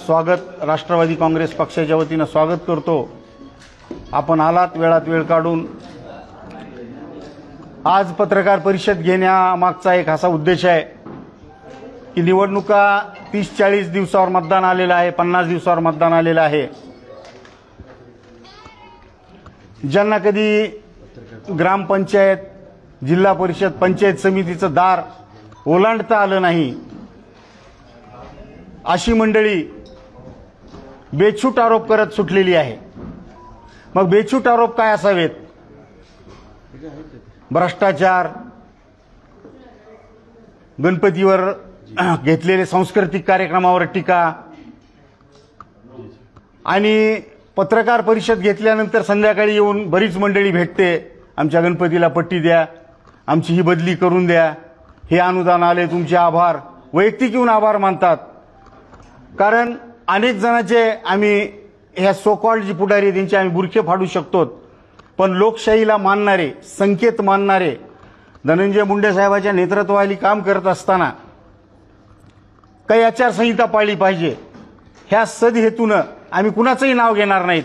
स्वागत राष्ट्रवादी काँग्रेस पक्षाच्या वतीने स्वागत करतो। आपण आलात वेळात वेळ काढून। आज पत्रकार परिषद घेण्यामागचा एक असा उद्देश आहे की निवडणुका 30-40 दिवसावर मतदान आलेलं आहे, 50 दिवसावर मतदान आलेलं आहे। ज्यांना कधी ग्रामपंचायत, जिल्हा परिषद, पंचायत समितीचं दार ओलांडता आलं नाही, अशी मंडळी बेछूट आरोप करत सुटलेली आहे। मग बेछूट आरोप काय असावेत? भ्रष्टाचार, गणपतीवर घेतलेले सांस्कृतिक कार्यक्रमावर टीका आणि पत्रकार परिषद घेतल्यानंतर संध्याकाळी येऊन बरीच मंडळी भेटते, आमच्या गणपतीला पट्टी द्या, आमची ही बदली करून द्या, हे अनुदान आले, तुमचे आभार, वैयक्तिक येऊन आभार मानतात। कारण अनेक जणांचे आम्ही ह्या सो कॉल्ड जी पुढारी त्यांचे आम्ही बुरखे फाडू शकतो, पण लोकशाहीला मानणारे, संकेत मानणारे धनंजय मुंडे साहेबांच्या नेतृत्वाखाली काम करत असताना काही आचारसंहिता पाळली पाहिजे, ह्या सदहेतूनं आम्ही कुणाचंही नाव घेणार नाहीत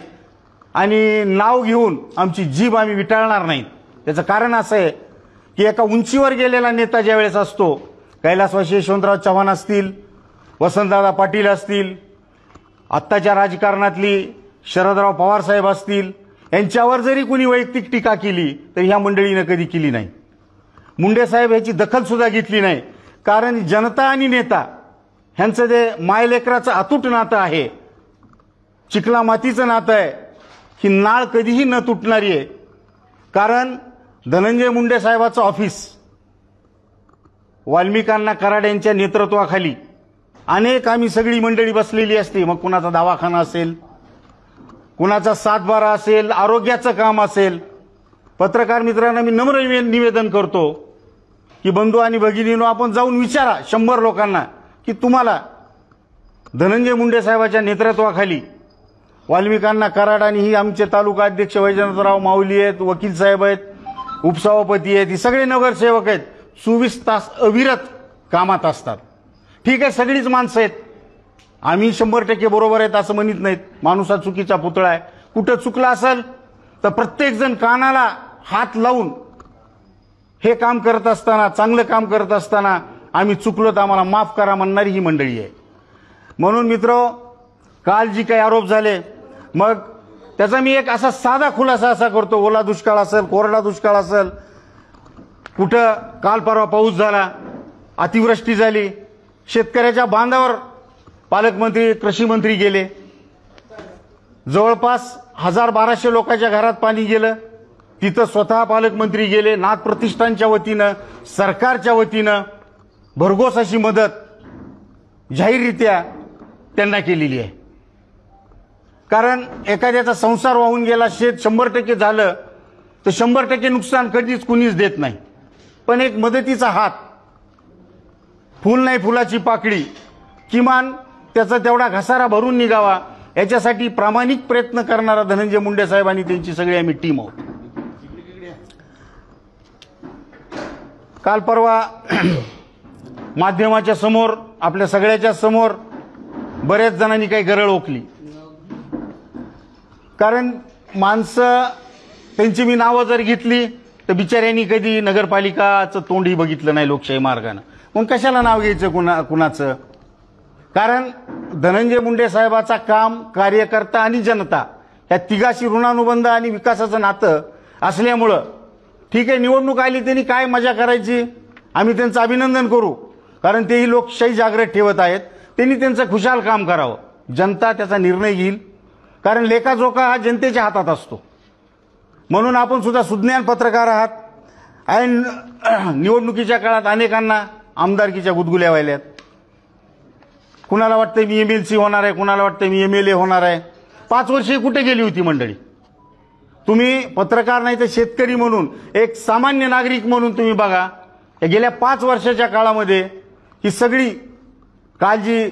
आणि नाव घेऊन आमची जीभ आम्ही विटाळणार नाहीत। त्याचं कारण असं आहे की एका उंचीवर गेलेला नेता ज्यावेळेस असतो, कैलासवासी यशवंतराव चव्हाण असतील, वसंतदादा पाटील असतील, आत्ताच्या राजकारणातली शरदराव पवार साहेब असतील, यांच्यावर जरी कुणी वैयक्तिक टीका केली तर ह्या मंडळीनं कधी केली नाही। मुंडे साहेब ह्याची दखल सुद्धा घेतली नाही, कारण जनता आणि नेता ह्यांचं जे मायलेकराचं अतूट नातं आहे, चिखला मातीचं नातं आहे, ही नाळ कधीही न तुटणारी आहे। कारण धनंजय मुंडे साहेबाचं ऑफिस वाल्मिकांना कराड यांच्या नेतृत्वाखाली अनेक आम्ही सगळी मंडळी बसलेली असते। मग कुणाचा दवाखाना असेल, कुणाचा 7-12 असेल, आरोग्याचं काम असेल। पत्रकार मित्रांना मी नम्र निवेदन करतो की बंधू आणि भगिनींनो, आपण जाऊन विचारा 100 लोकांना की तुम्हाला धनंजय मुंडे साहेबांच्या नेतृत्वाखाली वाल्मिकांना कराड आणि ही आमचे तालुका अध्यक्ष वैजनाथराव माऊली आहेत, वकील साहेब आहेत, उपसभापती आहेत, ही सगळे नगरसेवक आहेत, 24 तास अविरत कामात असतात। ठीक आहे, सगळीच माणसं आहेत, आम्ही 100% बरोबर आहेत असं म्हणत नाहीत। माणूस हा चुकीचा पुतळा आहे, कुठं चुकला असेल तर प्रत्येक जण कानाला हात लावून हे काम करत असताना, चांगलं काम करत असताना आम्ही चुकलो तर आम्हाला माफ करा म्हणणारी ही मंडळी आहे। म्हणून मित्र, काल जी काही आरोप झाले, मग त्याचा मी एक असा साधा खुलासा असा करतो, ओला दुष्काळ असेल, कोरडा दुष्काळ असेल, कुठं काल परवा पाऊस झाला, अतिवृष्टी झाली, शेतकऱ्याच्या बांधावर पालकमंत्री, कृषी मंत्री गेले, जवळपास 1000-1200 लोकांच्या घरात पाणी गेलं, तिथं स्वतः पालकमंत्री गेले, नाथ प्रतिष्ठानच्या वतीनं, सरकारच्या वतीनं भरघोस अशी मदत जाहीररित्या त्यांना केलेली आहे। कारण एखाद्याचा संसार वाहून गेला, शेत 100% झालं तर 100% नुकसान कधीच कुणीच देत नाही, पण एक मदतीचा हात, फुल नाही फुलाची पाकळी, किमान त्याचा तेवढा घसारा भरून निघावा, याच्यासाठी प्रामाणिक प्रयत्न करणारा धनंजय मुंडे साहेब आणि त्यांची सगळी आम्ही टीम आहोत। काल परवा माध्यमाच्या समोर, आपल्या सगळ्याच्या समोर बऱ्याच जणांनी काही गरळ ओकली, कारण माणसं त्यांची मी नावं जर घेतली तर बिचाऱ्यांनी कधी नगरपालिकाचं तोंडही बघितलं नाही लोकशाही मार्गाने, मग कशाला नाव घ्यायचं कुणाचं? कारण धनंजय मुंडे साहेबाचा काम, कार्यकर्ता आणि जनता या तिघाशी ऋणानुबंध आणि विकासाचं नातं असल्यामुळं ठीक आहे, निवडणूक आली त्यांनी काय मजा करायची, आम्ही त्यांचं अभिनंदन करू, कारण तेही लोकशाही जागृत ठेवत आहेत, त्यांनी त्यांचं खुशाल काम करावं, जनता त्याचा निर्णय घेईल, कारण लेखाजोखा हा जनतेच्या हातात असतो। म्हणून आपण सुद्धा सुज्ञान पत्रकार आहात, आणि निवडणुकीच्या काळात अनेकांना आमदारकीच्या गुदगुल्या व्हायल्यात, कुणाला वाटतं मी MLC होणार आहे, कुणाला वाटतं मी MLA होणार आहे। 5 वर्षे कुठे गेली होती मंडळी? तुम्ही पत्रकार नाही तर शेतकरी म्हणून, एक सामान्य नागरिक म्हणून तुम्ही बघा, गेल्या 5 वर्षाच्या काळामध्ये ही सगळी काल जी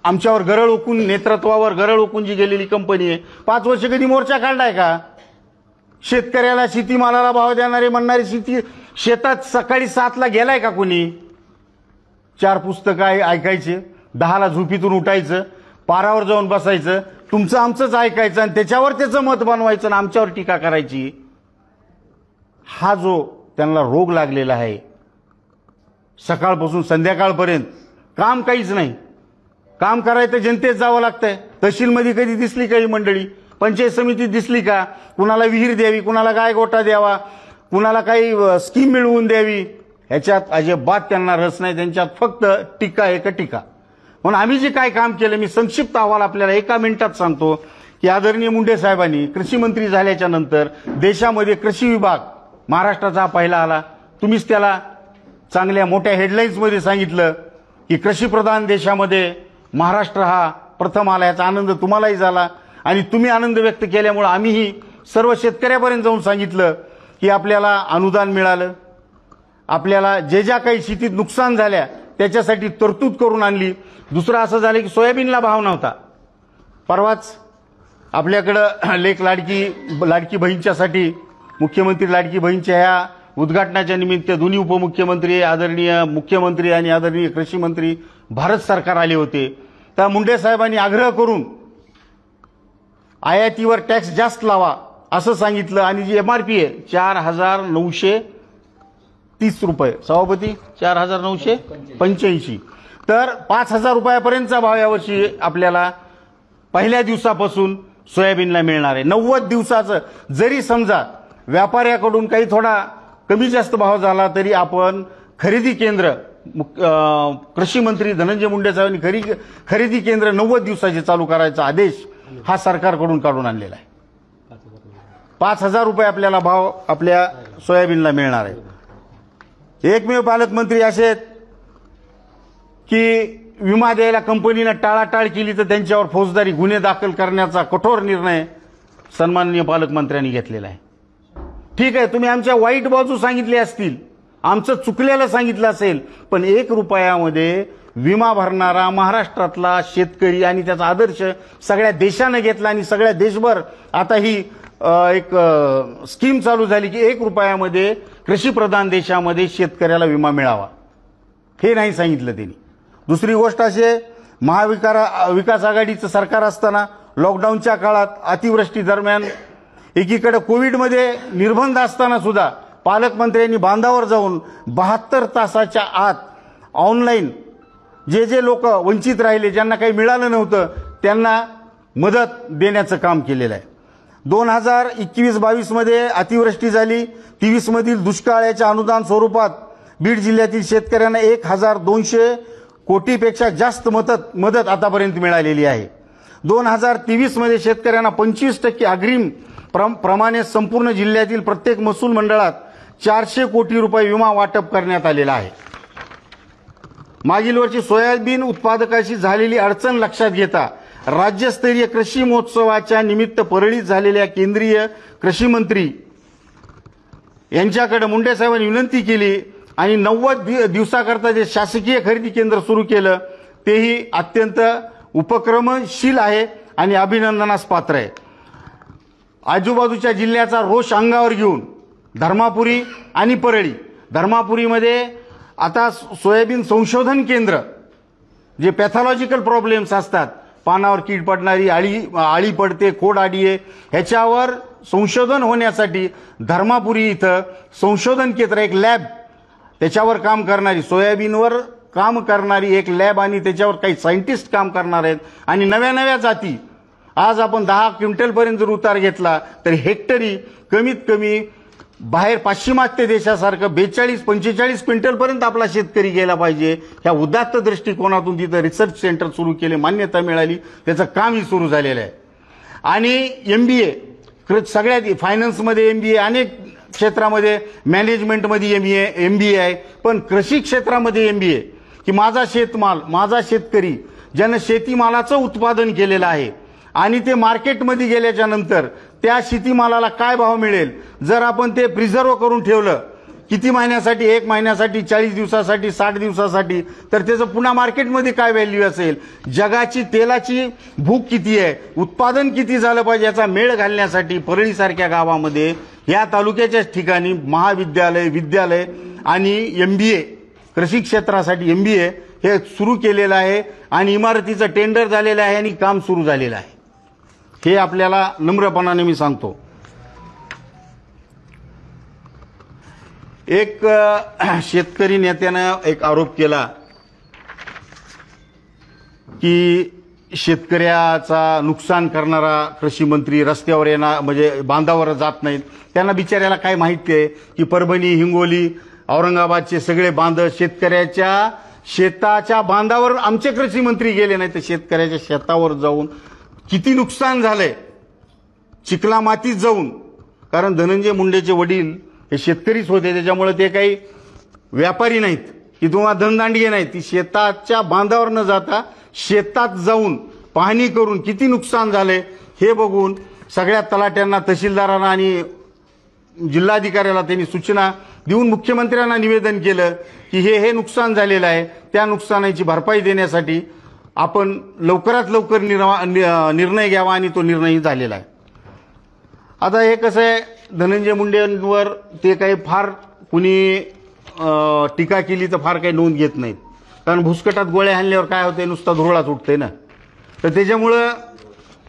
आमच्यावर गरळ ओकून, नेतृत्वावर गरळ ओकून जी गेलेली कंपनी आहे, 5 वर्ष कधी मोर्चा काढलाय का? शेतकऱ्याला, शेतीमालाला भाव देणारे म्हणणारे शेतात सकाळी 7ला गेलाय का कोणी? 4 पुस्तकं ऐकायचे, 10ला झोपीतून उठायचं, पारावर जाऊन बसायचं, तुमचं आमचंच ऐकायचं आणि त्याच्यावर त्याचं मत बनवायचं आणि आमच्यावर टीका करायची. हा जो त्यांना रोग लागलेला आहे, सकाळपासून संध्याकाळपर्यंत काम काहीच नाही. काम करायचं जनतेत जावं लागतंय. तहसीलमध्ये कधी दिसली का ही मंडळी? पंचायत समितीत दिसली का? कुणाला विहीर द्यावी, कुणाला गायगोटा द्यावा, कुणाला काही स्कीम मिळवून द्यावी, ह्याच्यात अजिबात त्यांना रस नाही. त्यांच्यात फक्त टीका एक टीका. म्हणून आम्ही जे काय काम केलं, मी संक्षिप्त अहवाल आपल्याला 1 मिनिटात सांगतो की आदरणीय मुंडे साहेबांनी कृषी मंत्री झाल्याच्या नंतर देशामध्ये कृषी विभाग महाराष्ट्राचा पहिला आला. तुम्हीच त्याला चांगल्या मोठ्या हेडलाईन्समध्ये सांगितलं की कृषीप्रधान देशामध्ये महाराष्ट्र हा प्रथम आला. याचा आनंद तुम्हालाही झाला आणि तुम्ही आनंद व्यक्त केल्यामुळे आम्हीही सर्व शेतकऱ्यापर्यंत जाऊन सांगितलं की आपल्याला अनुदान मिळालं, आपल्याला ज्या काही शेतीत नुकसान झाल्या त्याच्यासाठी तरतूद करून आणली. दुसरं असं झालं की सोयाबीनला भाव नव्हता. परवाच आपल्याकडं लाडकी बहीणच्यासाठी मुख्यमंत्री लाडकी बहीणच्या ह्या उद्घाटनाच्या निमित्त दोन्ही उपमुख्यमंत्री, आदरणीय मुख्यमंत्री आणि आदरणीय कृषी मंत्री भारत सरकार आले होते. तर मुंडे साहेबांनी आग्रह करून आयातीवर टॅक्स जास्त लावा असं सांगितलं आणि जी MRP आहे 4,930 रुपये, सभापती 4,985, तर 5,000 रुपयापर्यंतचा भाव यावर्षी आपल्याला पहिल्या दिवसापासून सोयाबीनला मिळणार आहे. 90 दिवसाचं जरी समजा व्यापाऱ्याकडून काही थोडा कमी जास्त भाव झाला तरी आपण खरेदी केंद्र, कृषी मंत्री धनंजय मुंडे साहेबांनी खरेदी केंद्र 90 दिवसाचे चालू करायचा आदेश हा सरकारकडून काढून आणलेला आहे. 5,000 रुपये आपल्याला भाव आपल्या सोयाबीनला मिळणार आहे. एकमेव पालकमंत्री असे आहेत की विमा द्यायला कंपनीनं टाळाटाळ केली तर त्यांच्यावर फौजदारी गुन्हे दाखल करण्याचा कठोर निर्णय सन्माननीय पालकमंत्र्यांनी घेतलेला आहे. ठीक आहे, तुम्ही आमच्या वाईट बाजू सांगितल्या असतील, आमचं चुकलेलं सांगितलं असेल, पण 1 रुपयामध्ये विमा भरणारा महाराष्ट्रातला शेतकरी आणि त्याचा आदर्श सगळ्या देशानं घेतला आणि सगळ्या देशभर आता ही एक स्कीम चालू झाली की 1 रुपयामध्ये कृषीप्रधान देशामध्ये शेतकऱ्याला विमा मिळावा. हे नाही सांगितलं त्यांनी. दुसरी गोष्ट अशी आहे, महाविकास आघाडीचं सरकार असताना लॉकडाऊनच्या काळात अतिवृष्टी दरम्यान एकीकडे कोविडमध्ये निर्बंध असताना सुद्धा पालकमंत्र्यांनी बांधावर जाऊन 72 तासाच्या आत ऑनलाईन जे लोक वंचित राहिले, ज्यांना काही मिळालं नव्हतं, त्यांना मदत देण्याचं काम केलेलं आहे. 2021-22 मध्ये अतिवृष्टी झाली. 23 मधील दुष्काळाच्या अनुदान स्वरूपात बीड जिल्ह्यातील शेतकऱ्यांना 1,200 कोटीपेक्षा जास्त मदत आतापर्यंत मिळालेली आहे. 2023 मध्ये शेतकऱ्यांना 25% अग्रिम प्रमाणे संपूर्ण जिल्ह्यातील प्रत्येक महसूल मंडळात 400 कोटी रुपये विमा वाटप करण्यात आलेला आहे. मागील वर्षी सोयाबीन उत्पादकाशी झालेली अडचण लक्षात घेता राज्यस्तरीय कृषी महोत्सवाच्या निमित्त परळीत झालेल्या केंद्रीय कृषी मंत्री यांच्याकडे मुंडे साहेबांनी विनंती केली आणि 90 दिवसाकरता जे शासकीय खरेदी केंद्र सुरू केलं तेही अत्यंत उपक्रमशील आहे आणि अभिनंदनास पात्र आहे. आजूबाजूच्या जिल्ह्याचा रोष अंगावर घेऊन धर्मापुरी आणि परळी, धर्मापुरीमध्ये आता सोयाबीन संशोधन केंद्र, जे पॅथॉलॉजिकल प्रॉब्लेम्स असतात, पानावर कीड पडणारी, आळी पडते, खोड आडी आहे, ह्याच्यावर संशोधन होण्यासाठी धर्मापुरी इथं संशोधन केंद्र, एक लॅब, त्याच्यावर काम करणारी, सोयाबीनवर काम करणारी एक लॅब आणि त्याच्यावर काही सायंटिस्ट काम करणार आहेत आणि नव्या जाती. आज आपण 10 क्विंटलपर्यंत जर उतार घेतला तर हेक्टरी कमीत कमी बाहेर पाश्चिमात्य देशासारखं 42-45 क्विंटलपर्यंत आपला शेतकरी गेला पाहिजे. ह्या उदात्त दृष्टिकोनातून तिथं रिसर्च सेंटर सुरू केले, मान्यता मिळाली, त्याचं कामही सुरू झालेलं आहे. आणि MBA सगळ्यात, फायनान्समध्ये MBA, अनेक क्षेत्रामध्ये, मॅनेजमेंटमध्ये MBA आहे, पण कृषी क्षेत्रामध्ये MBA की माझा शेतमाल, माझा शेतकरी ज्यानं शेतीमालाचं उत्पादन केलेलं आहे आणि ते मार्केटमध्ये गेल्याच्या नंतर त्या शेतीमालाला काय भाव मिळेल, जर आपण ते प्रिझर्व करून ठेवलं किती महिन्यासाठी, 1 महिन्यासाठी, 40 दिवसासाठी, 60 दिवसासाठी, तर त्याचं पुन्हा मार्केटमध्ये काय व्हॅल्यू असेल, जगाची तेलाची भूक किती आहे, उत्पादन किती झालं पाहिजे, याचा मेळ घालण्यासाठी परळीसारख्या गावामध्ये या तालुक्याच्याच ठिकाणी महाविद्यालय, विद्यालय आणि MBA, कृषी क्षेत्रासाठी MBA हे सुरू केलेलं आहे आणि इमारतीचं टेंडर झालेलं आहे आणि काम सुरू झालेलं आहे, हे आपल्याला नम्रपणाने मी सांगतो. एक शेतकरी नेत्यानं एक आरोप केला की शेतकऱ्याचा नुकसान करणारा कृषी मंत्री रस्त्यावर येणार म्हणजे बांधावर जात नाहीत. त्यांना बिचाऱ्याला काय माहिती आहे की परभणी, हिंगोली, औरंगाबादचे सगळे बांध शेतकऱ्याच्या शेताच्या बांधावर आमचे कृषी मंत्री गेले नाही तर शेतकऱ्याच्या शेतावर जाऊन किती नुकसान झालंय, चिखला मातीत जाऊन. कारण धनंजय मुंडेचे वडील हे शेतकरीच होते, त्याच्यामुळे ते काही व्यापारी नाहीत किंवा धनदांडगे नाहीत. ती शेताच्या बांधावर न जाता शेतात जाऊन पाहणी करून किती नुकसान झाले हे बघून सगळ्या तलाट्यांना, तहसीलदारांना आणि जिल्हाधिकाऱ्याला त्यांनी सूचना देऊन मुख्यमंत्र्यांना निवेदन केलं की हे नुकसान झालेलं आहे, त्या नुकसानाची भरपाई देण्यासाठी आपण लवकरात लवकर निर्णय घ्यावा आणि तो निर्णयही झालेला आहे. आता हे कसं आहे, धनंजय मुंडेंवर ते काही फार कुणी टीका केली तर फार काही नोंद घेत नाहीत. कारण भुसकटात गोळ्या हाणल्यावर काय होते, नुसता धुरळाच उठते ना. तर त्याच्यामुळं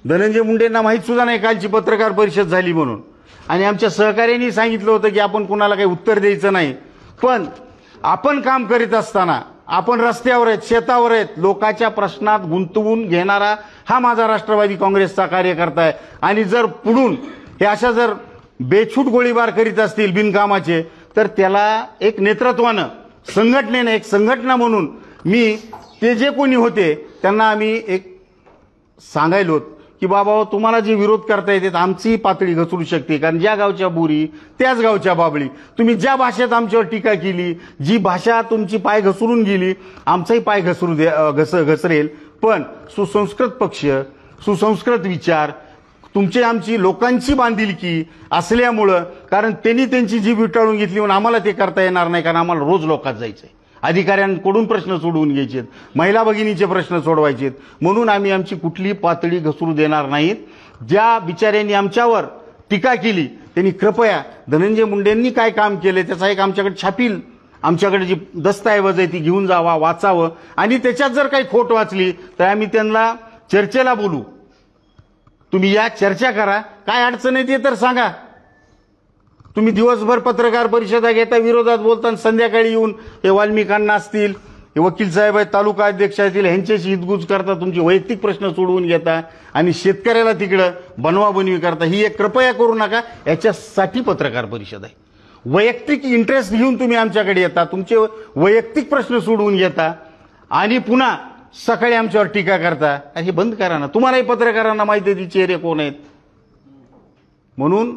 धनंजय मुंडेंना माहीत सुद्धा नाही कालची पत्रकार परिषद झाली म्हणून. आणि आमच्या सहकार्यांनी सांगितलं होतं की आपण कुणाला काही उत्तर द्यायचं नाही, पण आपण काम करीत असताना आपण रस्त्यावर आहेत, शेतावर आहेत, लोकांच्या प्रश्नात गुंतवून घेणारा हा माझा राष्ट्रवादी काँग्रेसचा कार्यकर्ता आहे. आणि जर पुढून हे अशा जर बेछूट गोळीबार करीत असतील बिनकामाचे तर त्याला एक नेतृत्वानं, संघटनेनं, एक संघटना म्हणून मी ते जे कोणी होते त्यांना आम्ही एक सांगायलो की बाबा तुम्हाला जे विरोध करता येते आमची पातळी घसरू शकते. कारण ज्या गावच्या बोरी त्याच गावच्या बाबळी. तुम्ही ज्या भाषेत आमच्यावर टीका केली, जी भाषा तुमची पाय घसरून गेली, आमचाही पाय घसरेल. पण सुसंस्कृत पक्ष, सुसंस्कृत विचार, तुमची आमची लोकांची बांधिलकी असल्यामुळं, कारण त्यांनी त्यांची जीभ विटाळून घेतली म्हणून आम्हाला ते करता येणार नाही. कारण आम्हाला रोज लोकात जायचंय, अधिकाऱ्यांकडून प्रश्न सोडवून घ्यायचेत, महिला भगिनीचे प्रश्न सोडवायचेत. म्हणून आम्ही आमची कुठली पातळी घसरू देणार नाहीत. ज्या बिचाऱ्यांनी आमच्यावर टीका केली त्यांनी कृपया धनंजय मुंडेंनी काय काम केले त्याचा एक आमच्याकडे छापील, आमच्याकडे जी दस्तऐवज आहे ती घेऊन जावा, वाचावं. आणि त्याच्यात जर काही खोट वाचली तर आम्ही त्यांना चर्चेला बोलू. तुम्ही या चर्चा करा, काय अडचण आहे ते तर सांगा. तुम्ही दिवसभर पत्रकार परिषदा घेता, विरोधात बोलता, संध्याकाळी येऊन हे वाल्मिकांना असतील, हे वकील साहेब आहेत, तालुका अध्यक्ष असतील, ह्यांच्याशी हितगुज करता, तुमचे वैयक्तिक प्रश्न सोडवून घेता आणि शेतकऱ्याला तिकडं बनवाबनवी करता. ही एक कृपया करू नका. याच्यासाठी पत्रकार परिषद आहे. वैयक्तिक इंटरेस्ट घेऊन तुम्ही आमच्याकडे येता, तुमचे वैयक्तिक प्रश्न सोडवून घेता आणि पुन्हा सकाळी आमच्यावर टीका करता. हे बंद करा ना. तुम्हालाही पत्रकारांना माहिती आहे चेहरे कोण आहेत. म्हणून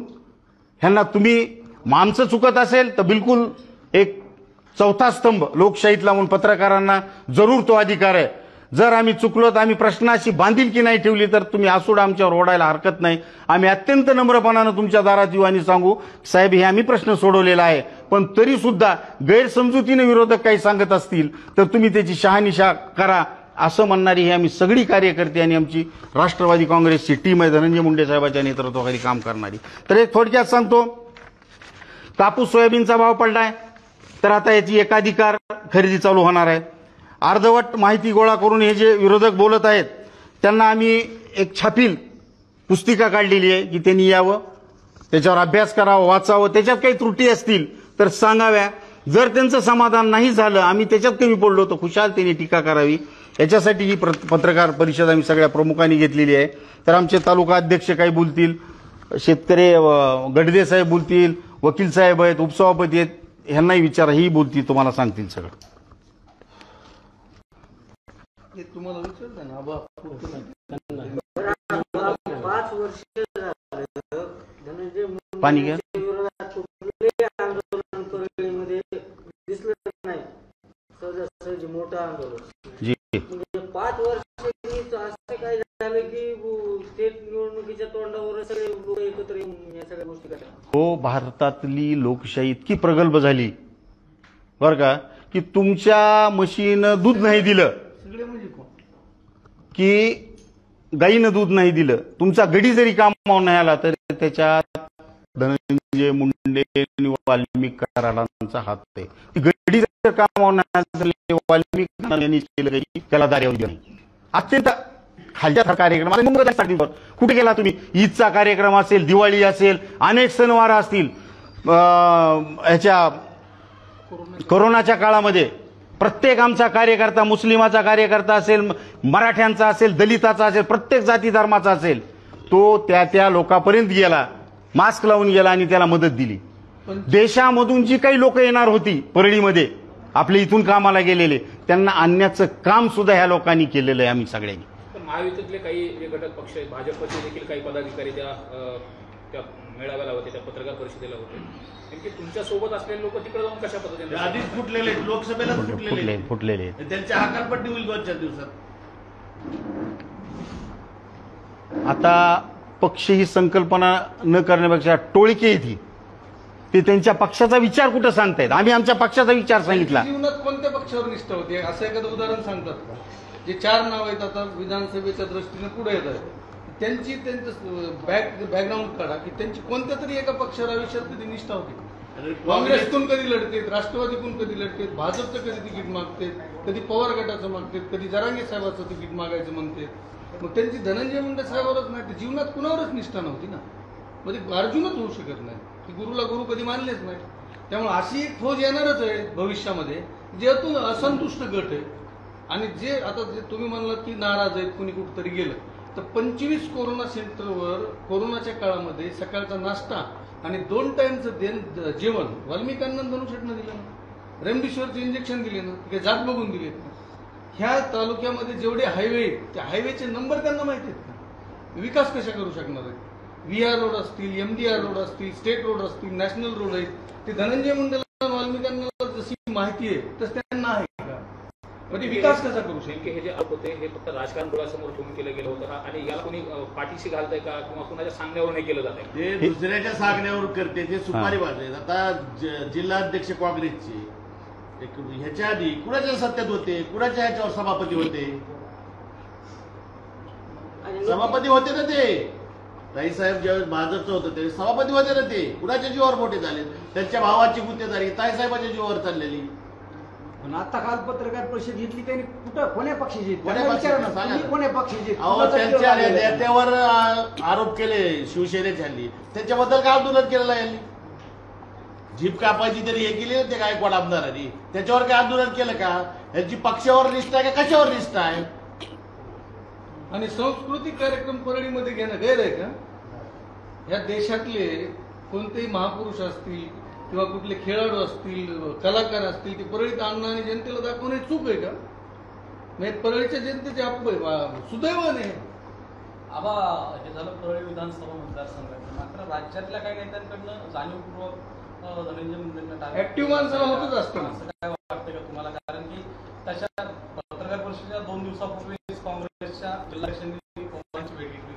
ह्यांना तुम्ही आमचं चुकत असेल तर बिलकुल एक चौथा स्तंभ लोकशाहीतला म्हणून पत्रकारांना जरूर तो अधिकार आहे. जर आम्ही चुकलो तर आम्ही प्रश्नाशी बांधिलकी नाही ठेवली तर तुम्ही आसूड आमच्यावर ओढायला हरकत नाही. आम्ही अत्यंत नम्रपणानं तुमच्या दारात येऊ आणि सांगू साहेब हे आम्ही प्रश्न सोडवलेला आहे. पण तरी सुद्धा गैरसमजुतीने विरोधक काही सांगत असतील तर तुम्ही त्याची शहानिशा करा असं म्हणणारी ही आम्ही सगळी कार्यकर्ते आणि आमची राष्ट्रवादी काँग्रेसची टीम आहे धनंजय मुंडे साहेबांच्या नेतृत्वाखाली काम करणारी. तर एक थोडक्यात सांगतो, कापूस सोयाबीनचा भाव पडलाय तर आता याची एकाधिकार खरेदी चालू होणार आहे. अर्धवट माहिती गोळा करून हे जे विरोधक बोलत आहेत त्यांना आम्ही एक छापील पुस्तिका काढलेली आहे की त्यांनी यावं, त्याच्यावर अभ्यास करावा, वाचावं, त्याच्यात काही त्रुटी असतील तर सांगाव्या. जर त्यांचं समाधान नाही झालं, आम्ही त्याच्यात कमी पडलो तर खुशाल त्यांनी टीका करावी. याच्यासाठी ही पत्रकार परिषद आम्ही सगळ्या प्रमुखांनी घेतलेली आहे. तर आमचे तालुका अध्यक्ष काही बोलतील, शेतकरी गडदे साहेब बोलतील, वकील साहेब आहेत, उपसभापती आहेत, ह्यांनाही विचारा, ही बोलतील, तुम्हाला सांगतील सगळं. तुम्हाला विचारलं ना आबा, 5 वर्ष धनंजय पाणी घ्या. आंदोलन परळीमध्ये दिसलं नाही, सहजासहजी मोठं आंदोलन. जी 5 वर्षांनी असं काय झालं की स्टेट निवडणुकीच्या तोंडावर सगळे लोक एकत्र येऊन या सगळ्या गोष्टी करतात. हो, भारतातली लोकशाही इतकी प्रगल्भ झाली बरं का की तुमच्या म्हशीनं दूध नाही दिलं की गाईनं दूध नाही दिलं, तुमचा गडी जरी कामावर नाही आला तरी त्याच्यात धनंजय मुंडे आणि वाल्मिक कराडांचा हात आहे. ती गडी जर कामावर वाल्मिकी यांनी केलं काही त्याला दार येऊ दिलं नाही. अत्यंत खालच्या कार्यक्रम कुठे गेला तुम्ही? ईदचा कार्यक्रम असेल, दिवाळी असेल, अनेक सणवार असतील, ह्याच्या कोरोनाच्या काळामध्ये प्रत्येक आमचा कार्यकर्ता, मुस्लिमाचा कार्यकर्ता असेल, मराठ्यांचा असेल, दलिताचा असेल, प्रत्येक जाती धर्माचा असेल, तो त्या लोकांपर्यंत गेला, मास्क लावून गेला आणि त्याला मदत दिली. देशामधून जी काही लोक येणार होती परळीमध्ये आपल्या इथून कामाला गेलेले, त्यांना आणण्याचं काम सुद्धा ह्या लोकांनी केलेलं आहे आम्ही सगळ्यांनी. महायुतीतले काही जे घटक पक्ष आहेत, भाजपचे देखील काही पदाधिकारी त्या मेळाव्याला होते, त्या पत्रकार परिषदेला होते. नेमकी तुमच्या सोबत असलेले लोक तिकडे जाऊन कशा पद्धतीने आधीच फुटलेले, लोकसभेला फुटलेले त्यांच्या हकालपट्टी होईल 2-4 दिवसात. आता पक्ष ही संकल्पना न करण्यापेक्षा टोळकी येते, ते त्यांच्या पक्षाचा विचार कुठं सांगतायत? आम्ही आमच्या पक्षाचा विचार सांगितला. जीवनात कोणत्या पक्षावर निष्ठा होती असं एखादं उदाहरण सांगतात का? जे 4 नाव आहेत आता विधानसभेच्या दृष्टीने पुढे येत आहेत, त्यांचं बॅकग्राऊंड काढा की त्यांची कोणत्या तरी एका पक्षावर आयुष्यात कधी निष्ठा होती. काँग्रेसतून कधी लढतेत, राष्ट्रवादीतून कधी लढतेत, भाजपचं कधी तिकीट मागतेत, कधी पवार गटाचं मागतेत, कधी जरांगे साहेबाचं तिकीट मागायचं म्हणते. मग त्यांची धनंजय मुंडे साहेबावरच नाही तर जीवनात कुणावरच निष्ठा नव्हती ना. म्हणजे अर्जुनच होऊ शकत नाही की गुरुला गुरु कधी मानलेच नाही. त्यामुळे अशी एक फौज येणारच आहे भविष्यामध्ये ज्यातून असंतुष्ट गट आहे. आणि जे आता जे तुम्ही म्हणलात की नाराज आहेत, कुणी कुठंतरी गेलं, तर 25 कोरोना सेंटरवर कोरोनाच्या काळामध्ये सकाळचा नाश्ता आणि 2 टाइमचं जेवण वाल्मिकांना धनुष्यटनं दिलं ना. रेमडेसिवीरचं इंजेक्शन दिले ना, ते जात बघून दिले. ह्या तालुक्यामध्ये जेवढे हायवे आहेत त्या हायवेचे नंबर त्यांना माहिती आहेत का? विकास कशा करू शकणार आहेत? VR रोड असतील, MDR रोड असतील, स्टेट रोड असतील, नॅशनल रोड आहेत, ते धनंजय मुंडेला वाल्मिकांना जशी माहिती आहे तसं त्यांना आहे का? म्हणजे विकास कसा करू शकतो? हे जे आरोप होते हे फक्त राजकारण डोळ्यासमोर ठेवून केलं गेलं होतं आणि याला कोणी पाठीशी घालतंय का किंवा कुणाच्या सांगण्यावर नाही केलं जात आहे? ते दुसऱ्याच्या सांगण्यावर करते, ते सुपारी वाजले. आता जिल्हाध्यक्ष काँग्रेसचे ह्याच्या आधी कुणाच्या सत्तेत होते, कुणाच्या ह्याच्यावर सभापती होते? सभापती होते ना ते ताईसाहेब ज्यावेळेस भाजपचं होतं ते सभापती होते ना. ते कुणाच्या जीवावर मोठे झाले? त्यांच्या भावाची गुत्तेदारी ताईसाहेबांच्या जीवावर चाललेली. पण आता काल पत्रकार परिषद घेतली त्यांनी कुठं कोण्या पक्षाची कोण्या पक्षाची त्यांच्या नेत्यावर आरोप केले शिवसेनेचे हल्ली, त्याच्याबद्दल काय आंदोलन केलेलं आहे यांनी? जीप कापायची तरी हे केली ना ते गायकवाड आमदारांनी, त्याच्यावर काय आंदोलन केलं का? यांची पक्षावर निष्ठा आहे का कशावर निष्ठा आहे? आणि सांस्कृतिक कार्यक्रम परळीमध्ये घेणं गैर आहे का? या देशातले कोणतेही महापुरुष असतील किंवा कुठले खेळाडू असतील, कलाकार असतील, ते परळीत आणणं आणि जनतेला दाखवणे चूक आहे का? म्हणजे परळीच्या जनतेचे सुदैवाने आबा हे झालं परळी विधानसभा मतदारसंघात. मात्र राज्यातल्या काही नेत्यांकडनं जाणीवपूर्वक धनंजय मुंडेंना ऍक्टिव्ह माणसाला होतच असतं. असं काय वाटतं का तुम्हाला? कारण की त्याच्या पत्रकार परिषदेच्या 2 दिवसापूर्वी काँग्रेसच्या जिल्हाध्यक्षांनी पवारांची भेट घेतली.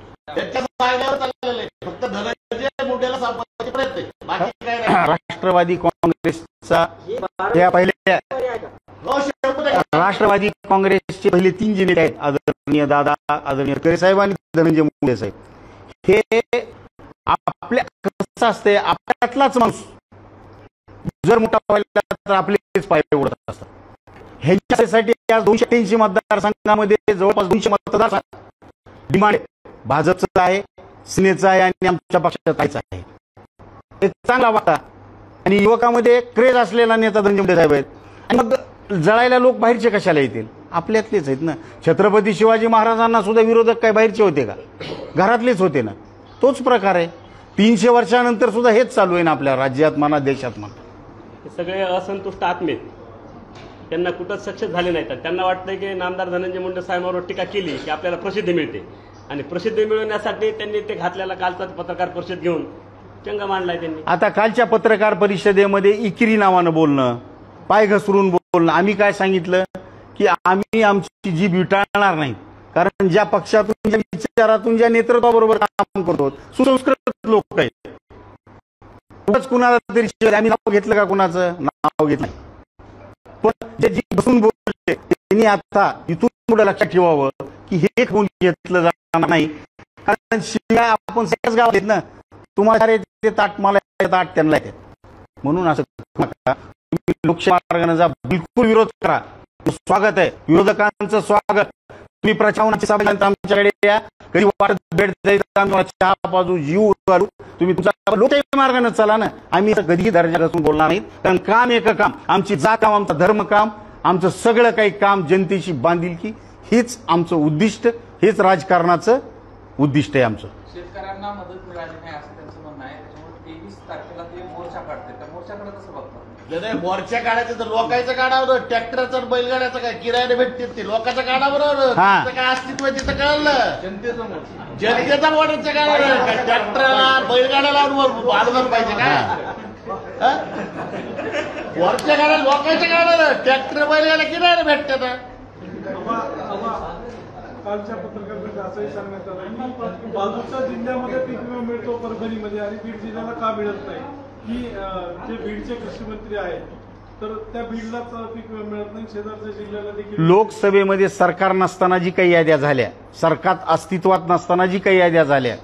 फक्त धनंजय मुंडेला सापडण्याचे प्रयत्न आहे, बाकी काय नाही. राष्ट्रवादी काँग्रेसचा त्या पहिल्या राष्ट्रवादी काँग्रेसचे पहिले 3 जे नेते आहेत, आदरणीय दादा, आदरणीय खरे साहेब आणि धनंजय मुंडे साहेब, हे आपल्या कसं असते, आपल्यातलाच माणूस जर मोठा व्हायला तर आपलेच पाय उडत असतात. ह्यांच्यासाठी या 283 मतदारसंघामध्ये जवळपास 200 मतदार डिमांड भाजपचं आहे, सेनेचं आहे आणि आमच्या पक्षाचा आहे. एक चांगला वाटा आणि युवकामध्ये क्रेज असलेला नेता धनंजय मुंडे साहेब आहेत. आणि मग जळायला लोक बाहेरचे कशाला येतील? आपल्यातलेच आहेत ना. छत्रपती शिवाजी महाराजांना सुद्धा विरोधक काय बाहेरचे होते का? घरातलेच होते ना. तोच प्रकार आहे. 300 वर्षानंतर सुद्धा हेच चालू आहे ना आपल्या राज्यात म्हणा, देशात म्हणा. सगळे असंतुष्ट आत्मे त्यांना कुठंच सक्सेस झाले नाहीत. त्यांना वाटतं की नामदार धनंजय मुंडे साहेबांवर टीका केली की आपल्याला प्रसिद्धी मिळते आणि प्रसिद्धी मिळवण्यासाठी त्यांनी ते घातलेला कालचा पत्रकार परिषद घेऊन चंग मांडलाय त्यांनी. आता कालच्या पत्रकार परिषदेमध्ये इकिरी नावानं बोलणं, पाय घसरून बोलणं. आम्ही काय सांगितलं की आम्ही आमची जीभ विटाळणार नाही, कारण ज्या पक्षातून, ज्या विचारातून, ज्या नेतृत्वाबरोबर काम करतो सुसंस्कृत लोक आहेत. कुणाला तरी आम्ही नाव घेतलं का? कुणाचं नाव घेतलं नाही. पण जे जी बसून बोलले त्यांनी आता इथून पुढे लक्षात ठेवावं की हे कोण घेतलं जाणार नाही. कारण शिवाय आपण सगळ्याच गावात आहेत ना. तुम्हाला ते ताट, मला ताट त्यांना येते, म्हणून असं तुम्ही लोकशाही मार्गाने जा, बिलकुल विरोध करा. स्वागत आहे विरोधकांचं स्वागत. तुम्ही प्रचारणाची सभा आमच्याकडे या, कधी वाटत भेट जायचं आम्ही चहा बाजू जीव घालू. तुम्ही तुमचा लोकशाही मार्गाने चला ना. आम्ही कधीही दर्जा घासून बोलणार नाहीत, कारण काम एक काम, आमची जात काम, आमचं धर्म काम, आमचं सगळं काही काम जनतेशी बांधिलकी, हीच आमचं उद्दिष्ट, हेच राजकारणाचं उद्दिष्ट आहे आमचं. शेतकऱ्यांना मदत मिळाली नाही असं त्यांचं म्हणणं आहे. त्याच्यामुळे 23 तारखेला ते मोर्चा काढते. त्या मोर्चाकडे कसं बघतात? मोर्चा काढायचं तर लोकांचं काढावं, ट्रॅक्टरचं बैलगाड्याचं काय किरायाने भेटते ते लोकांचं काढावं, हा. काय अस्तित्व आहे तिथं कळलं. जनतेचा मोर्चा. जनतेचा मोर्चा काढायला ट्रॅक्टरला बैलगाड्याला बांधलं पाहिजे काय मोर्चा काढायला लोकांचं काढायला ट्रॅक्टर बैलगाड्या किरायाने भेटते ना. कालच्या पत्रकारांमध्ये असंही सांगण्यात आलं की बाजूच्या जिल्ह्यामध्ये पीक विमा मिळतो परभणीमध्ये आणि बीड जिल्ह्याला का मिळत नाही, की जे बीडचे कृषी मंत्री आहेत तर त्या बीडलाच पीक विमा मिळत नाही, शेजारच्या जिल्ह्याला देखील. लोकसभेमध्ये सरकार नसताना जी काही याद्या झाल्या, सरकार अस्तित्वात नसताना जी काही याद्या झाल्या,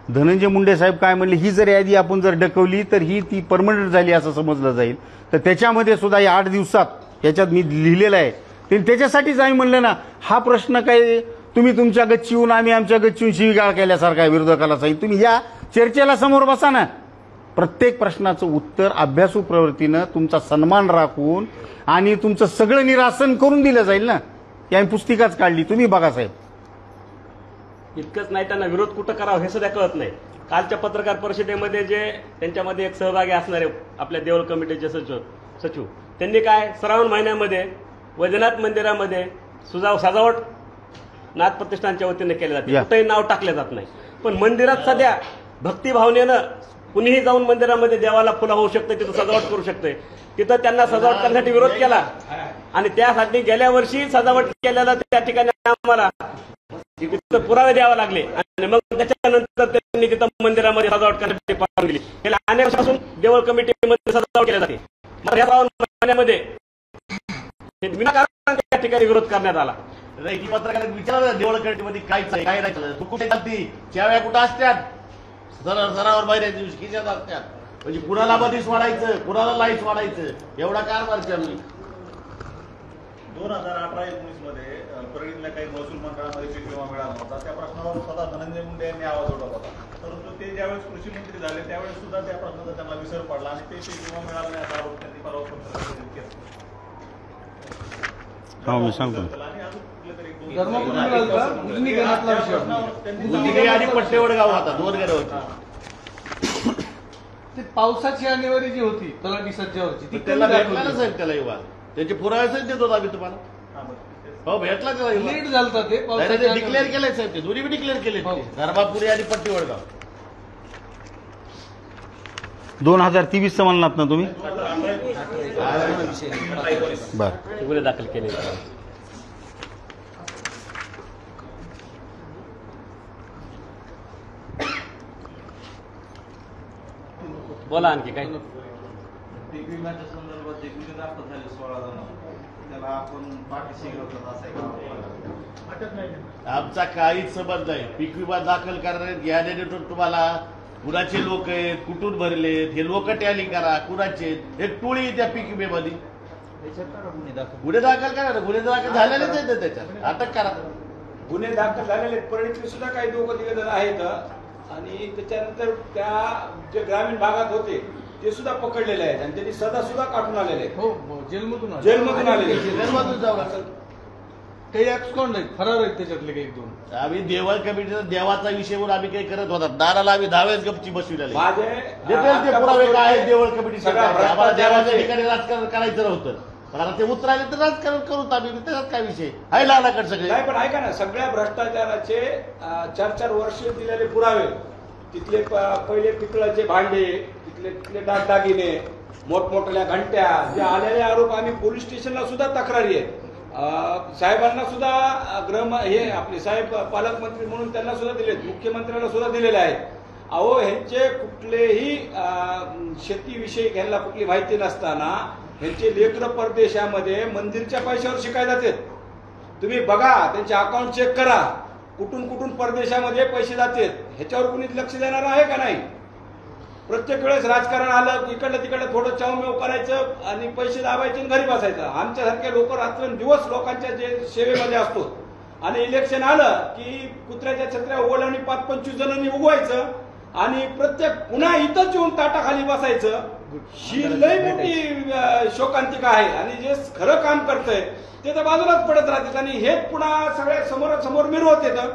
धनंजय मुंडे साहेब काय म्हणले, ही जर यादी आपण जर डकवली तर ही ती परमनंट झाली असं समजलं जाईल. तर त्याच्यामध्ये सुद्धा या 8 दिवसात याच्यात मी लिहिलेलं आहे. त्याच्यासाठीच आम्ही म्हणलं ना, हा प्रश्न काही तुम्ही तुमच्या गच्चीहून आम्ही आमच्या गच्चीहून शिवीगाळ केल्यासारखा आहे विरोधकाला सांगितलं. तुम्ही या चर्चेला समोर बसा ना. प्रत्येक प्रश्नाचं उत्तर अभ्यासू प्रवृत्तीनं तुमचा सन्मान राखून आणि तुमचं सगळं निरासन करून दिलं जाईल ना. ही आम्ही पुस्तिकाच काढली, तुम्ही बघा साहेब. इतकंच नाही, त्यांना विरोध कुठं करावं हे सुद्धा कळत नाही. कालच्या पत्रकार परिषदेमध्ये जे त्यांच्यामध्ये एक सहभागी असणारे आपल्या देवळ कमिटीचे सचिव त्यांनी काय श्रावण महिन्यामध्ये वैद्यनाथ मंदिरामध्ये सजावट नाथ प्रतिष्ठानच्या वतीने केले जाते, कुठेही नाव टाकले जात नाही. पण मंदिरात सध्या भक्तिभावनेनं कुणीही जाऊन मंदिरामध्ये देवाला फुलं होऊ शकते, तिथं सजावट करू शकते. तिथं त्यांना सजावट करण्यासाठी विरोध केला आणि त्यासाठी गेल्या वर्षी सजावट केलेला त्या ठिकाणी आम्हाला तिथं पुरावे द्यावे लागले आणि मग त्याच्यानंतर त्यांनी तिथं मंदिरामध्ये सजावट करण्यासाठी परवानगी दिली. गेल्या अनेक वर्षापासून देवळ कमिटीमध्ये सजावट केली जाते. मग या श्रावण महिन्यामध्ये विनाकारण त्या ठिकाणी विरोध करण्यात आला. पत्रकारांनी विचारलं देवळ कमिटीमध्ये काय काय नाही, कुठे चालती चाव्या कुठं असतात, सरावर बाहेर दिवशी किती असतात, म्हणजे कुणाला मध्येच वाढायचं, कुणाला लाईट वाढायचं, एवढा कारभार चालू. 2018-19 मध्ये परळीतल्या काही महसूल मंडळामध्ये पीक विमा मिळाला होता. त्या प्रश्नावर स्वतः धनंजय मुंडे यांनी आवाज उठवला होता. परंतु ते ज्यावेळेस कृषी मंत्री झाले त्यावेळेस सुद्धा त्या प्रश्नाचा त्यांना विसर पडला आणि ते पीक विमा मिळाला नाही असा आरोप त्यांनी परवा पत्रकारांनी केला. मी सांगतो आणि पट्टेवडगाव होता, 2 घरं होती. ते पावसाची आणेवारी जी होती तलाठी सज्जावरची ती त्याला भेटला ना साहेब, त्याला युवा त्याचे पुरावे देत होता आम्ही तुम्हाला. हो भेटला त्याला लेट झालता ते डिक्लेअर केलंय साहेब, ते दोन्ही डिक्लेअर केले, धर्मापुरी आणि पट्टेवडगाव. 2023 म्हणलात ना तुम्ही? बरं, गुन्हे दाखल केले. बोला आणखी काय? पीक विम्याच्या संदर्भात जे गुन्हे दाखल झाले 16 जण, त्याला आपण पाठीशी घेऊन आमचा काहीच संबंध नाही. पीक विमा दाखल करण्यात घ्यायला तुम्हाला कुणाचे लोक आहेत, कुठून भरलेत, हे लोक टॅली करा, कुणाचे एक टोळी त्या पीक विम्यामध्ये गुन्हे दाखल करा. गुन्हे दाखल झालेलेच आहेत, त्याच्यात अटक करा. गुन्हे दाखल झालेले परळीतले सुद्धा काही 2-3 जण आहेत आणि त्याच्यानंतर त्या जे ग्रामीण भागात होते ते सुद्धा पकडलेले आहेत आणि त्यांनी सदा सुद्धा काढून आलेले आहेत. हो, जेलमधून आलेले. जेलमधून जाऊ लागतात. काही ऍब्सकॉन्ड आहेत, फरार आहेत त्याच्यातले काही 2. आम्ही देवळ कमिटीचा देवाचा विषय म्हणून आम्ही काही करत होता. दाराला आम्ही 10 वेळेस गपची बसविलेली. ते पुरावे काय आहेत देवळ कमिटी आम्हाला देवाच्या ठिकाणी राजकारण करायचं नव्हतं, पण आता ते उतरायले तर राजकारण करूत आम्ही. त्याच्यात काय विषय आहे लालाकड सगळे. नाही पण ऐका ना, सगळ्या भ्रष्टाचाराचे 4-4 वर्ष दिलेले पुरावे, तिथले पहिले पितळाचे भांडे, तिथले दागदागिने, मोठमोठ्या घंट्या, जे आलेले आरोप आम्ही पोलीस स्टेशनला सुद्धा तक्रारी आहेत. साहेबांना सुद्धा हे आपले साहेब पालकमंत्री म्हणून त्यांना सुद्धा दिलेत, मुख्यमंत्र्यांना सुद्धा दिलेले आहेत. अहो ह्यांचे कुठलेही शेतीविषयी घ्यायला कुठली माहिती नसताना ह्यांचे लेकरं परदेशामध्ये मंदिरच्या पैशावर शिकायला जातात. तुम्ही बघा, त्यांचे अकाउंट चेक करा, कुठून कुठून परदेशामध्ये पैसे जातात. ह्याच्यावर कुणीच लक्ष देणार आहे का नाही? प्रत्येक वेळेस राजकारण आलं इकडलं तिकडलं थोडं चावमेव करायचं आणि पैसे दाबायचे आणि घरी बसायचं. आमच्यासारखे लोक रात्रंदिवस लोकांच्या जे सेवेमध्ये असतो आणि इलेक्शन आलं की कुत्र्याच्या छत्र्या उघड आणि 5-25 जणांनी उगवायचं आणि प्रत्येक पुन्हा इथंच येऊन ताटाखाली बसायचं. ही लय मोठी शोकांतिका आहे आणि जे खरं काम करतंय ते तर बाजूलाच पडत राहतात आणि हेच पुन्हा सगळ्या समोर मिरवत येतं.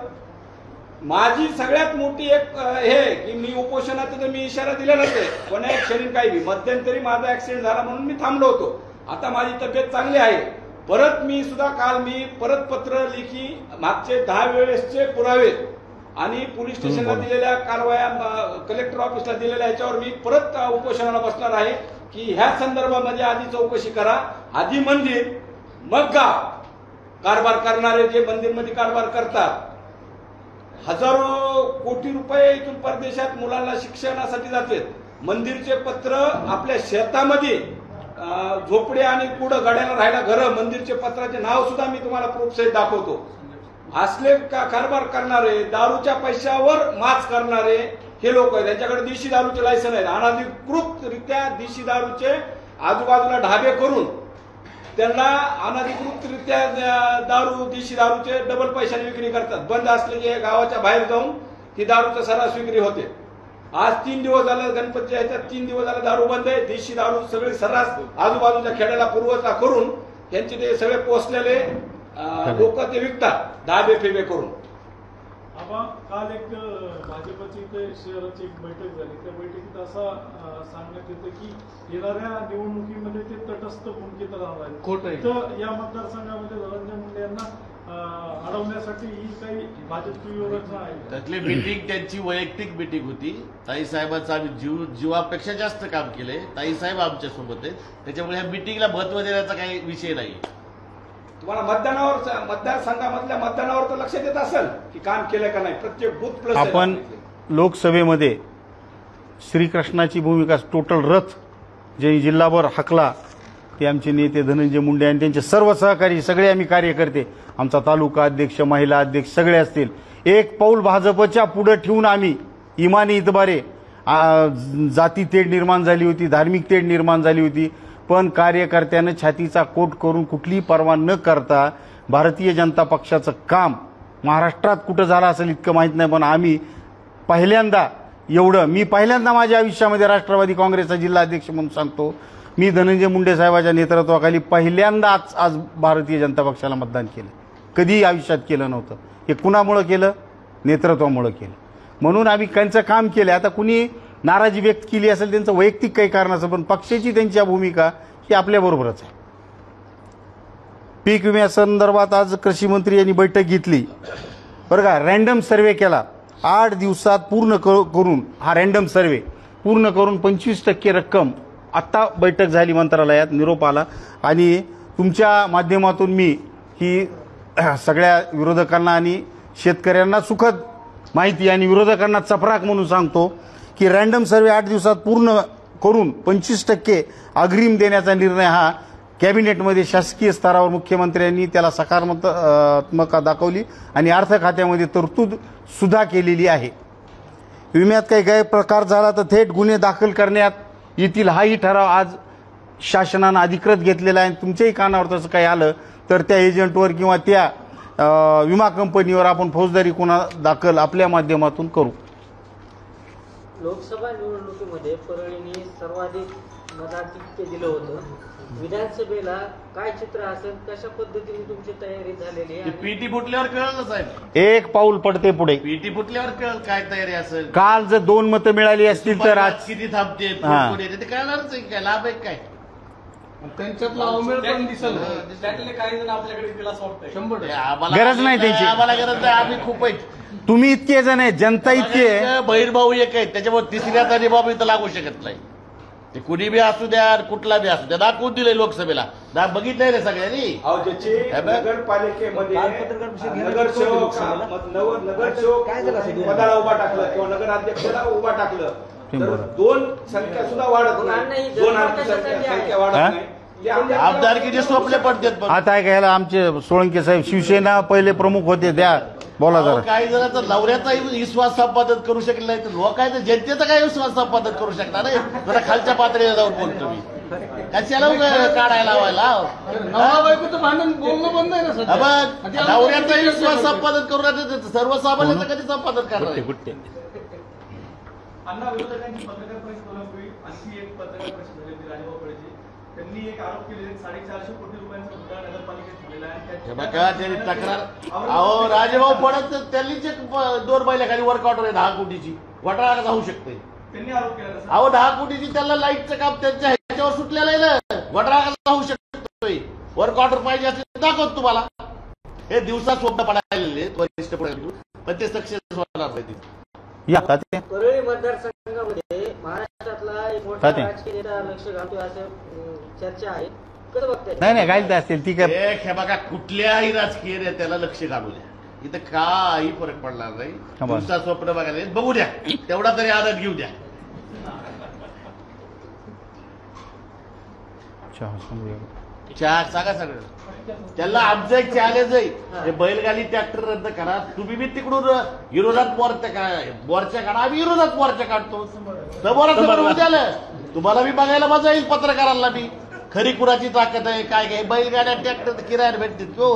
माझी सगळ्यात मोठी एक हे की मी उपोषणाचा तर मी इशारा दिलेलाच आहे कोणा क्षणी काही बी. मध्यंतरी माझा ऍक्सिडेंट झाला म्हणून मी थांबलो होतो. आता माझी तब्येत चांगली आहे. परत मी सुद्धा काल परत पत्र लिखी मागचे 10 वेळेसचे पुरावे आणि पोलीस स्टेशनला दिलेल्या कारवाया कलेक्टर ऑफिसला दिलेल्या याच्यावर मी परत उपोषणाला बसणार आहे की ह्या संदर्भामध्ये आधी चौकशी करा. आधी मंदिर मग गाव. कारभार करणारे जे मंदिरमध्ये कारभार करतात हजारो कोटी रुपये इथून परदेशात मुलांना शिक्षणासाठी जातात. मंदिरचे पत्र आपल्या शेतामध्ये झोपडे आणि कुठं गाड्याला राहायला घरं मंदिरचे पत्राचे नाव सुद्धा मी तुम्हाला प्रूफ सहित दाखवतो. असले कारभार करणारे दारूच्या पैशावर माच करणारे हे लोक आहेत. त्यांच्याकडे देशी दारूचे लायसन आहेत. अनधिकृतरित्या देशी दारूचे आजूबाजूला ढाबे करून त्यांना अनधिकृतरित्या देशी दारूचे डबल पैशाने विक्री करतात. बंद असलेले गावाच्या बाहेर जाऊन ही दारूचा सर्रास विक्री होते. आज 3 दिवस झालं गणपतीच्या ह्याच्यात 3 दिवस झालं दारू बंद आहे. देशी दारू सगळे सर्रास आजूबाजूच्या खेड्याला पुरवठा करून त्यांचे ते सगळे पोचलेले लोक ते विकतात ढाबे फेबे करून. काल एक भाजपची इथे शहराची एक बैठक झाली. त्या बैठकीत असा सांगण्यात येतं की येणाऱ्या निवडणुकीमध्ये ते तटस्थ भूमिकेत राहणार आहेत. तर या मतदारसंघामध्ये धनंजय मुंडे यांना अडवण्यासाठी ही काही भाजपची व्यूहरचना आहे. त्यातली मीटिंग त्यांची वैयक्तिक मीटिंग होती. ताईसाहेबांचं आम्ही जीवापेक्षा जास्त काम केलंय. ताईसाहेब आमच्या सोबत आहेत. त्याच्यामुळे ह्या मीटिंगला महत्व देण्याचा काही विषय नाही. तुम्हाला मतदारसंघामधल्या मतदानावर तर लक्ष देत असेल की काम केलं का नाही. प्रत्येक बूथ प्लस आपण लोकसभेमध्ये श्रीकृष्णाची भूमिका टोटल रथ जे जिल्हाभर हाकला ते आमचे नेते धनंजय मुंडे आणि त्यांचे सर्व सहकारी सगळे आम्ही कार्यकर्ते आमचा तालुका अध्यक्ष महिला अध्यक्ष सगळे असतील. एक पाऊल भाजपच्या पुढे ठेवून आम्ही इमानी इतबारे जाती तेढ निर्माण झाली होती धार्मिक तेढ निर्माण झाली होती पण कार्यकर्त्यानं छातीचा कोट करून कुठलीही पर्वा न करता भारतीय जनता पक्षाचं काम महाराष्ट्रात कुठं झालं असेल इतकं माहीत नाही पण आम्ही पहिल्यांदा माझ्या आयुष्यामध्ये राष्ट्रवादी काँग्रेसचा जिल्हा अध्यक्ष म्हणून सांगतो मी धनंजय मुंडे साहेबांच्या नेतृत्वाखाली पहिल्यांदाच आज भारतीय जनता पक्षाला मतदान केलं. कधीही आयुष्यात केलं नव्हतं. हे कुणामुळं केलं? नेतृत्वामुळं केलं. म्हणून आम्ही त्यांचं काम केलं. आता कुणी नाराजी व्यक्त केली असेल त्यांचं वैयक्तिक काही कारण असेल पण पक्षाची त्यांची भूमिका ही आपल्याबरोबरच आहे. पीक विम्यासंदर्भात आज कृषी मंत्री यांनी बैठक घेतली बरं का. रँडम सर्वे केला 8 दिवसात पूर्ण करून हा रँडम सर्वे पूर्ण करून 25% रक्कम आत्ता बैठक झाली मंत्रालयात निरोप आला आणि तुमच्या माध्यमातून मी ही सगळ्या विरोधकांना आणि शेतकऱ्यांना सुखद माहिती आणि विरोधकांना चपराक म्हणून सांगतो की रँडम सर्वे 8 दिवसात पूर्ण करून 25% अग्रिम देण्याचा निर्णय हा कॅबिनेटमध्ये शासकीय स्तरावर मुख्यमंत्र्यांनी त्याला सकारात्मकता दाखवली आणि अर्थ खात्यामध्ये तरतूद सुद्धा केलेली आहे. विम्यात काही गैरप्रकार झाला तर थेट गुन्हे दाखल करण्यात येतील हाही ठराव आज शासनानं अधिकृत घेतलेला आहे. तुमच्याही कानावर तसं काही आलं तर त्या एजंटवर किंवा त्या विमा कंपनीवर आपण फौजदारी गुन्हा दाखल आपल्या माध्यमातून करू. लोकसभा निवडणुकीमध्ये परळीने सर्वाधिक मताधिक्य दिलं होतं. विधानसभेला काय चित्र असेल कशा पद्धतीने तुमची तयारी झालेली आहे? पीटी फुटल्यावर कळलं साहेब. एक पाऊल पडते पुढे. पीटी फुटल्यावर कळलं काय तयारी असेल. काल जर 2 मतं मिळाली असतील तर आज किती थांबते ते कळणारच आहे. काय लाभ आहे काय त्यांच्यातला अवमेळ पण दिसेल. त्यातले काही जण आपल्याकडे गेला असं वाटतंय 100% गरज नाही त्यांची. आम्हाला गरज नाही. आम्ही खूप आहेत. तुम्ही इतके जण आहे जनता इतकी आहे. बहिर्भाऊ एक आहेत त्याच्यामुळे तिसऱ्याचा निभाव इथं लागू शकत नाही. ते कुणी बी असू द्या कुठला बी असू द्या दाखवून दिले लोकसभेला बघितलंय रे सगळ्यांनी. ज्याची नगरपालिकेमध्ये नगरसेवक पदाला उभा टाकलं किंवा नगराध्यक्षाला उभा टाकलं तर 2 संख्या सुद्धा वाढत नाही. 2 संख्या वाढत नाही. आमदारकीचे स्वप्न पडतात. आता काय घ्यायला आमचे सोळंके साहेब शिवसेना पहिले प्रमुख होते त्या बोला अहो, जरा. काही जणांचा नवऱ्याचाही विश्वास संपादन करू शकले नाही तर लोकांचा जनतेचा काय विश्वास संपादन करू शकणार नाही. जरा खालच्या पातळीला जाऊन बोलतो मी. कशाला काढायला लावायला नवरा बायकोचं भांडण बोलणं बंद आहे ना सध्या. बघ, नवऱ्याचा विश्वास संपादन करू नये सर्वसामान्यांचं कधी संपादन करणार आहे? अण्णा विरोधकांची पत्रकार परिषद होईल. अशी एक पत्रकार परिषद झाली होती राजेभाऊ कळेची. त्यांनी एक आरोप केले 450 कोटी रुपयांचा घोटाळा नगरपालिकेत झालेला आहे. हे बघा त्यांनी तक्रार अहो राजेभाऊ पडत त्यांनीच एक 2 महिन्याखाली वर्क ऑर्डर आहे 10 कोटीची. घोटाळा कसा होऊ शकते? त्यांनी आरोप केला तसा. अहो 10 कोटीची त्याला लाईटचं काम त्यांच्या ह्याच्यावर सुटलेलं आहे ना. घोटाळा कसा होऊ शकतोय? वर्क ऑर्डर पाहिजे असेल दाखवत तुम्हाला. हे दिवसा स्वप्न पडायले वरिष्ठ पण ते सक्सेस होणार नाही. या तात्या. परळी मतदारसंघामध्ये महाराष्ट्रातला एक मोठा राजकीय नेता लक्ष घालतोय असं चर्चा आहे. कसं बघताय? नाही घालत असतील ती काय. हे बघा कुठल्याही राजकीय नेत्याला लक्ष घालू द्या. इथं काही फरक पडणार नाही. दिवसा स्वप्न बघायला बघू द्या. तेवढा तरी आदत घेऊ द्या. चहा सांगा सगळं. त्याला आमचं एक चॅलेंज आहे. हे बैलगाडी ट्रॅक्टर रद्द करा. तुम्ही बी तिकडून विरोधात मोर्चा काढा. आम्ही विरोधात मोर्चा काढतो. समोरासमोर उद्याला तुम्हाला बी बघायला मजा येईल. पत्रकारांना बी खरी कुणाची ताकद आहे काय काय. बैलगाड्या ट्रॅक्टर किरायला भेटतील तो.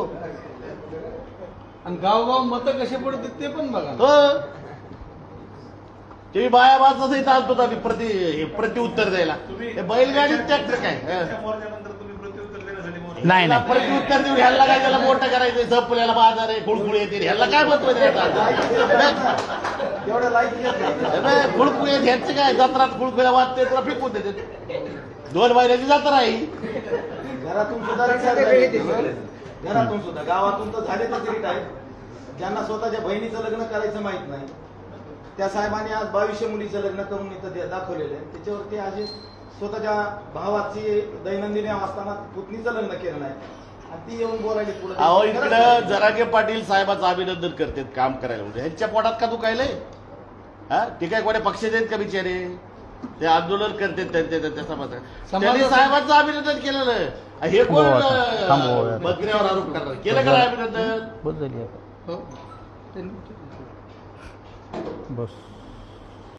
आणि गावगाव मतं कसे पडतात ते पण बघा. हो ते बाया माणसाचंही चालतो आम्ही प्रति उत्तर द्यायला. बैलगाडी ट्रॅक्टर काय नाही प्रति उत्तर देऊ. ह्याला काय त्याला मोठं करायचं झपल्याला बाजार आहे खुळखुळ येते. ह्याला काय महत्व द्यायचं? खुळखुळ येत ह्याचं काय जत्रात खुळखुळ्या वाजते तुला फेकून देते. 2 महिन्याची जत्रा आहे. घरातून सुद्धा घरातून सुद्धा गावातून तर झाले तर तरी काय ज्यांना स्वतःच्या बहिणीचं लग्न करायचं माहित नाही त्या साहेबांनी आज 2200 मुलीचं लग्न करून इथं दाखवलेलं आहे. त्याच्यावरती आज स्वतःच्या भावाची दैनंदिन असताना पुतणीचं लग्न केलं नाही आणि ती येऊन बोलायली पुढे. अहो इकडं जरांगे पाटील साहेबांचं अभिनंदन करतात काम करायला. म्हणजे ह्यांच्या पोटात का दुखायलंय? हा ते काय कोण्या पक्षाचे आहेत का बिचारे? ते आंदोलन करतात त्यांच्या समाजात. त्यांनी साहेबांचं अभिनंदन केलेलं. हे कोण मंत्र्यावर आरोप करणार? केलं का अभिनंदन? बस.